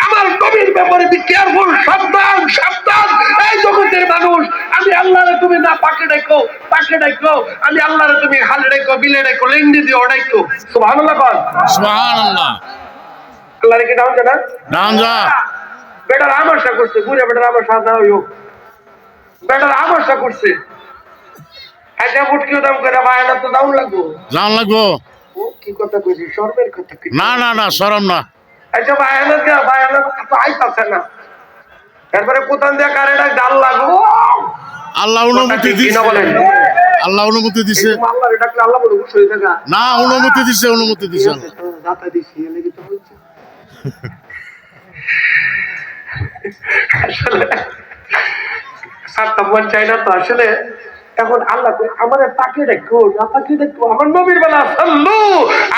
আমার নবীর ব্যাপারে বি কেয়ারফুল, সাবধান সাবধান। এই জগতের মানুষ, আমি আল্লাহরে তুমি না পাকে ডাকো, পাকে ডাকো, আমি আল্লাহরে তুমি হালে ডাকো, বিলে ডাকো, লেন্ডি দিয়ে ডাকো। সুবহানাল্লাহ কর, সুবহানাল্লাহ। আল্লাহরে কি নাম জানা? নাম যা বেটার আমাশা করছে, বুড়া বেটার আমাশা না হইও, বেটার আমাশা করছে। আচ্ছা মুটকিও দাম করে বায়না তো দাম লাগবো, জান লাগবো। ও কি কথা কইছি, শর্মের কথা কইছি। না না না, শরম না। আচ্ছা বায়না কে বায়না তো আইতাছে না, এরপরে কোথান দিয়ে কারে ডাক ডাল লাগবো। আল্লাহ অনুমতি দিছে, আল্লাহ অনুমতি দিছে। আল্লাহরে ডাকলে আল্লাহ বলে খুশি হয়ে যাবে। না, অনুমতি দিছে, অনুমতি দিছে। দাতা দিছি এলাকি তো বলছে আসলে সাতটা মন চাই না তো আসলে। এখন আল্লাহ আমার পাকে দেখো না, পাকে দেখো আমার নবীর বেলা সাল্লু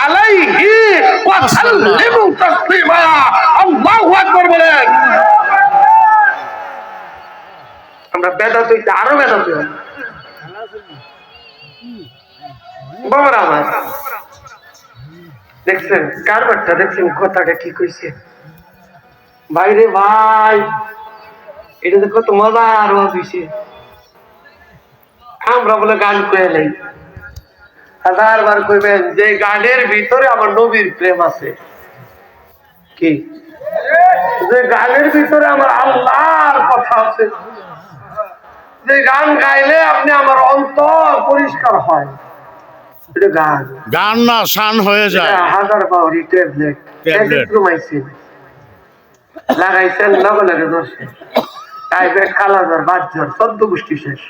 আলাইহি ওয়া সাল্লিমু তাসলিমা। আল্লাহু আকবার বলেন। আমরা বেদাত হইতে আরো বেদাত হই বাবার আমার। দেখছেন কারবারটা, দেখছেন কথাটা কি কইছে ভাইরে ভাই, এটা তো কত মজা আরো হইছে। আমরা বলে গান কয়ে নেই, 1000 বার কইবেন যে গানের ভিতরে আমার নবীর প্রেম আছে। কি যে গানের ভিতরে আমার আল্লাহর কথা আছে, যে গান গাইলে আপনি আমার অন্তর পরিষ্কার হয়, এটা গান। গান না, শান হয়ে যায়। 1000 পাউরি ট্যাবলেট এজিথ্রোমাইসিন লাগাইছেন, লগে লগে ধরছে টাইফয়েড, কালাজ্বর, বাতজ্বর, 14 গোষ্ঠী শেষ।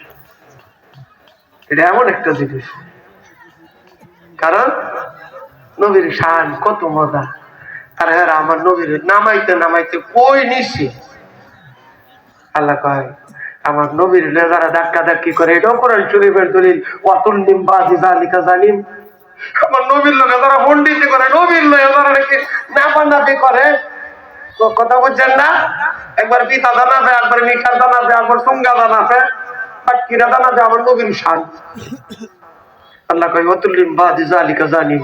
এটা এমন একটা জিনিস, কারণ নবীর শান কত মজা। আর হ্যাঁ আমার নবীর নামাইতে নামাইতে কই নিছি। আল্লাহ কয় আমার নবীর যারা ধাক্কা ধাক্কি করে, এটাও কোরআন শরীফের দলিল। ওয়াতুল নিমবাজি জালিকা জালিম। আমার নবীর লোকে যারা পন্ডিতি করে, নবীর লোকে যারা নাকি নাপানাপি করে, কথা বুঝছেন না? একবার পিতা দানাবে, একবার মিঠার দানাবে, একবার সুঙ্গা দানাবে, পাটকিরা দানাবে, আমার নবীর শান। আল্লাহ কয় ওয়াতুল নিমবাজি জালিকা জালিম।